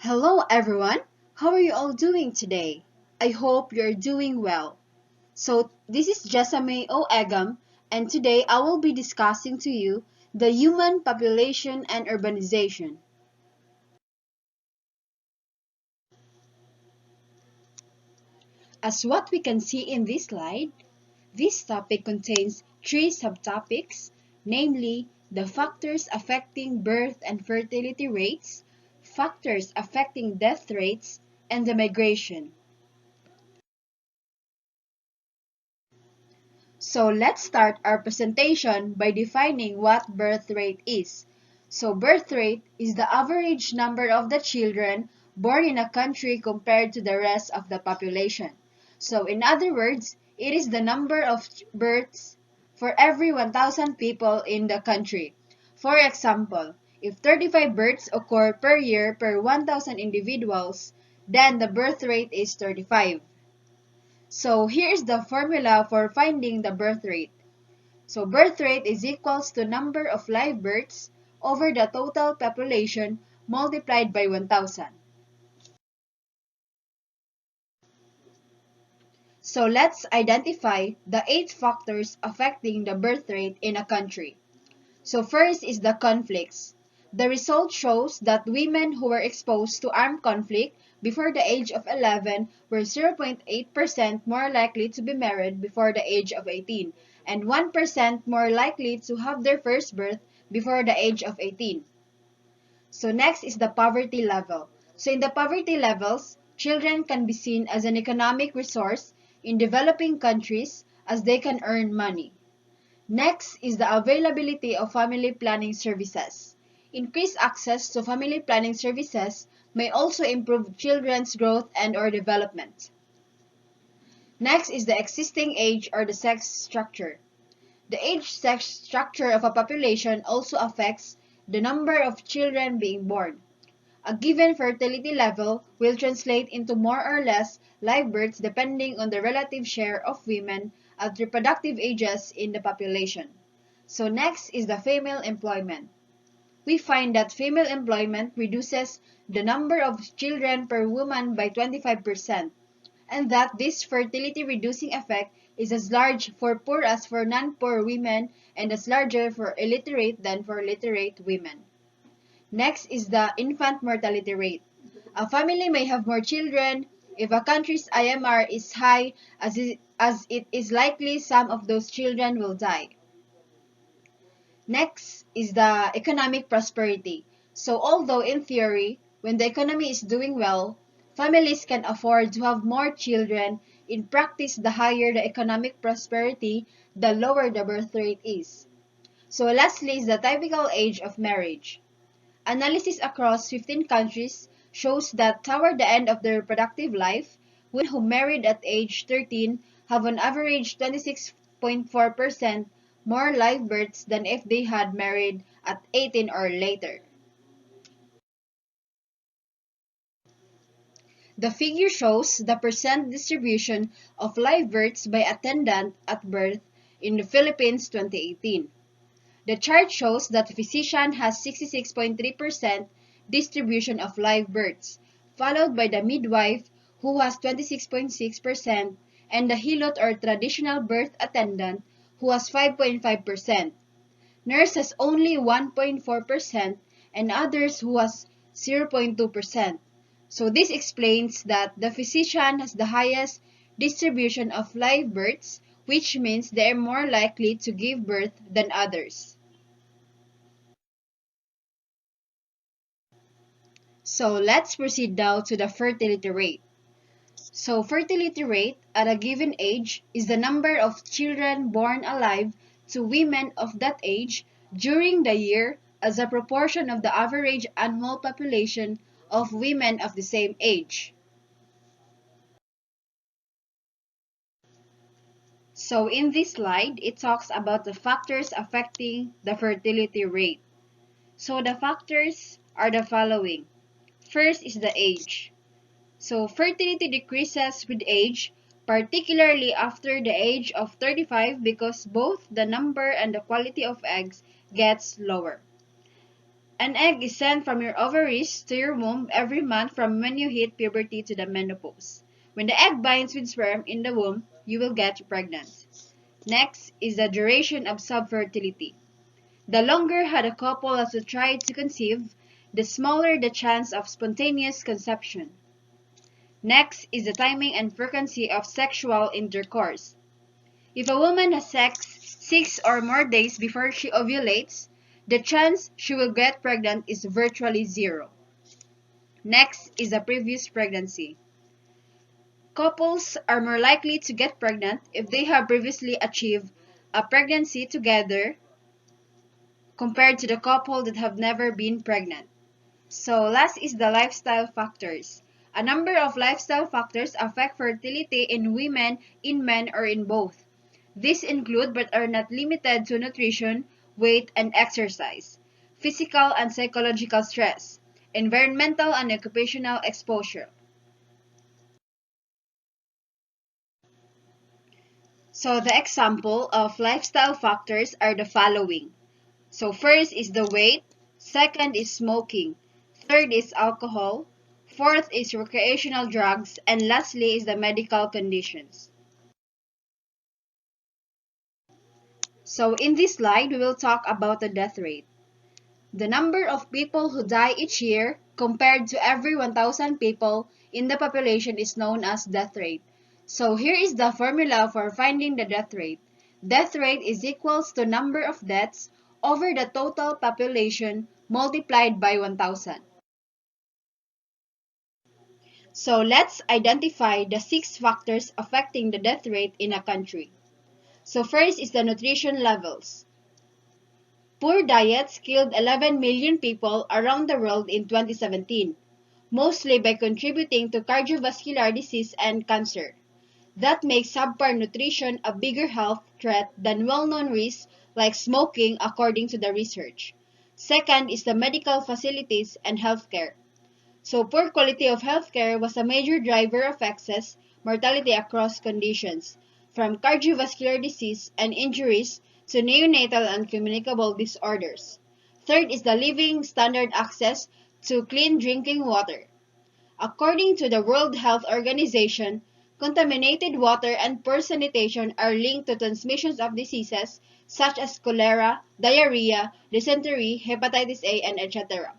Hello everyone, how are you all doing today? I hope you're doing well. So this is Jesamae o Egam, and today I will be discussing to you the human population and urbanization. As what we can see in this slide, this topic contains three subtopics, namely the factors affecting birth and fertility rates, factors affecting death rates, and the migration. So let's start our presentation by defining what birth rate is. So birth rate is the average number of the children born in a country compared to the rest of the population. So in other words, it is the number of births for every 1,000 people in the country. For example, if 35 births occur per year per 1,000 individuals, then the birth rate is 35. So here is the formula for finding the birth rate. So birth rate is equals to number of live births over the total population multiplied by 1,000. So let's identify the 8 factors affecting the birth rate in a country. So first is the conflicts. The result shows that women who were exposed to armed conflict before the age of 11 were 0.8% more likely to be married before the age of 18 and 1% more likely to have their first birth before the age of 18. So next is the poverty level. So in the poverty levels, children can be seen as an economic resource in developing countries as they can earn money. Next is the availability of family planning services. Increased access to family planning services may also improve children's growth and/or development. Next is the existing age or the sex structure. The age-sex structure of a population also affects the number of children being born. A given fertility level will translate into more or less live births depending on the relative share of women at reproductive ages in the population. So next is the female employment. We find that female employment reduces the number of children per woman by 25%, and that this fertility reducing effect is as large for poor as for non-poor women and as larger for illiterate than for literate women. Next is the infant mortality rate. A family may have more children if a country's IMR is high as it is likely some of those children will die. Next is the economic prosperity. So although in theory, when the economy is doing well, families can afford to have more children, in practice the higher the economic prosperity, the lower the birth rate is. So lastly is the typical age of marriage. Analysis across 15 countries shows that toward the end of their reproductive life, women who married at age 13 have on average 26.4% more live births than if they had married at 18 or later. The figure shows the percent distribution of live births by attendant at birth in the Philippines 2018. The chart shows that the physician has 66.3% distribution of live births, followed by the midwife who has 26.6% and the hilot or traditional birth attendant who has 5.5%. Nurse has only 1.4% and others who has 0.2%. So this explains that the physician has the highest distribution of live births, which means they are more likely to give birth than others. So let's proceed now to the fertility rate. So fertility rate at a given age is the number of children born alive to women of that age during the year as a proportion of the average annual population of women of the same age. So in this slide, it talks about the factors affecting the fertility rate. So the factors are the following. First is the age. So fertility decreases with age, particularly after the age of 35 because both the number and the quality of eggs gets lower. An egg is sent from your ovaries to your womb every month from when you hit puberty to the menopause. When the egg binds with sperm in the womb, you will get pregnant. Next is the duration of subfertility. The longer had a couple has to try to conceive, the smaller the chance of spontaneous conception. Next is the timing and frequency of sexual intercourse. If a woman has sex 6 or more days before she ovulates, the chance she will get pregnant is virtually zero. Next is the previous pregnancy. Couples are more likely to get pregnant if they have previously achieved a pregnancy together compared to the couple that have never been pregnant. So last is the lifestyle factors. A number of lifestyle factors affect fertility in women, in men, or in both. These include but are not limited to nutrition, weight, and exercise, physical and psychological stress, environmental and occupational exposure. So the example of lifestyle factors are the following. So first is the weight, second is smoking, third is alcohol, fourth is recreational drugs, and lastly is the medical conditions. So in this slide, we will talk about the death rate. The number of people who die each year compared to every 1,000 people in the population is known as death rate. So here is the formula for finding the death rate. Death rate is equals to number of deaths over the total population multiplied by 1,000. So let's identify the 6 factors affecting the death rate in a country. So first is the nutrition levels. Poor diets killed 11 million people around the world in 2017, mostly by contributing to cardiovascular disease and cancer. That makes subpar nutrition a bigger health threat than well-known risks like smoking, according to the research. Second is the medical facilities and healthcare. So poor quality of healthcare was a major driver of excess mortality across conditions, from cardiovascular disease and injuries to neonatal and communicable disorders. Third is the living standard access to clean drinking water. According to the World Health Organization, contaminated water and poor sanitation are linked to transmissions of diseases such as cholera, diarrhea, dysentery, hepatitis A, and etc.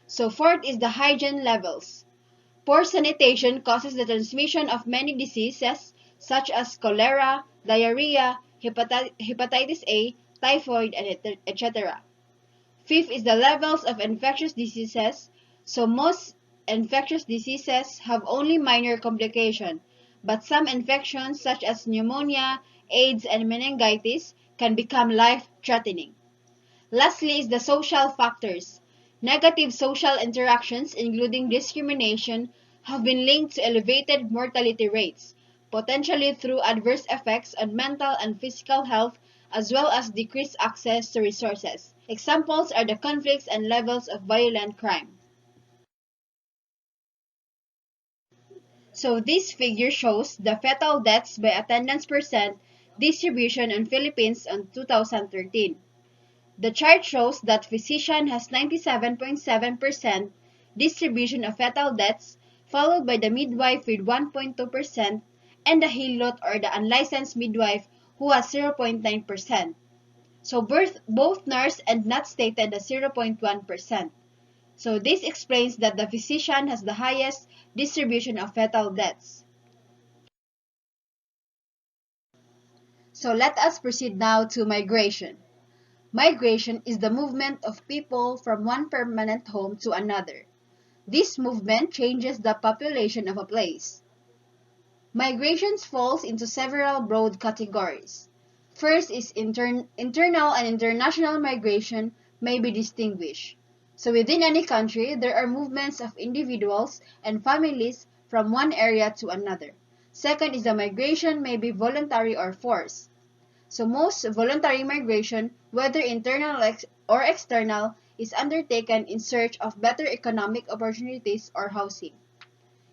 So fourth is the hygiene levels. Poor sanitation causes the transmission of many diseases such as cholera, diarrhea, hepatitis A, typhoid, and etc. Fifth is the levels of infectious diseases. So most infectious diseases have only minor complication, but some infections such as pneumonia, AIDS, and meningitis can become life-threatening. Lastly is the social factors. Negative social interactions, including discrimination, have been linked to elevated mortality rates, potentially through adverse effects on mental and physical health, as well as decreased access to resources. Examples are the conflicts and levels of violent crime. So this figure shows the fetal deaths by attendance percent distribution in Philippines in 2013. The chart shows that physician has 97.7% distribution of fetal deaths, followed by the midwife with 1.2% and the hilot or the unlicensed midwife who has 0.9%. So both nurse and not stated as 0.1%. So this explains that the physician has the highest distribution of fetal deaths. So let us proceed now to migration. Migration is the movement of people from one permanent home to another. This movement changes the population of a place. Migration falls into several broad categories. First is internal and international migration may be distinguished. So within any country, there are movements of individuals and families from one area to another. Second is the migration may be voluntary or forced. So most voluntary migration, whether internal or external, is undertaken in search of better economic opportunities or housing.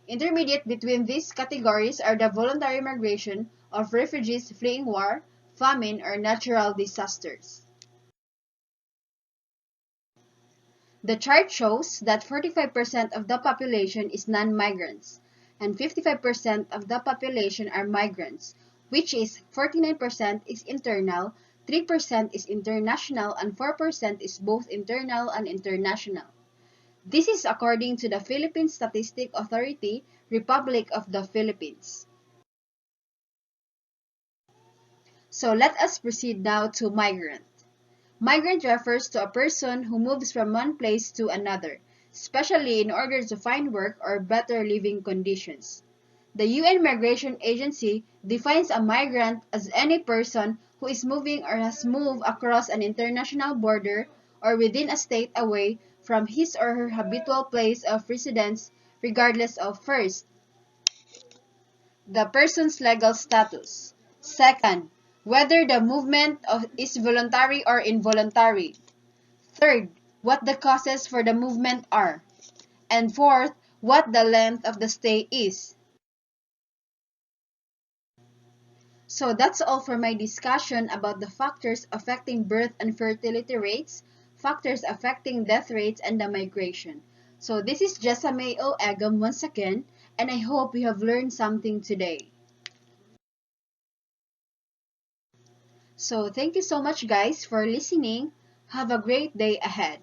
Intermediate between these categories are the voluntary migration of refugees fleeing war, famine, or natural disasters. The chart shows that 45% of the population is non-migrants, and 55% of the population are migrants, which is 49% is internal, 3% is international, and 4% is both internal and international. This is according to the Philippine Statistic Authority, Republic of the Philippines. So let us proceed now to migrant. Migrant refers to a person who moves from one place to another, especially in order to find work or better living conditions. The UN Migration Agency defines a migrant as any person who is moving or has moved across an international border or within a state away from his or her habitual place of residence, regardless of first, the person's legal status. Second, whether the movement is voluntary or involuntary. Third, what the causes for the movement are. And fourth, what the length of the stay is. So that's all for my discussion about the factors affecting birth and fertility rates, factors affecting death rates, and the migration. So this is Jesamae O. Egam once again, and I hope you have learned something today. So thank you so much guys for listening. Have a great day ahead.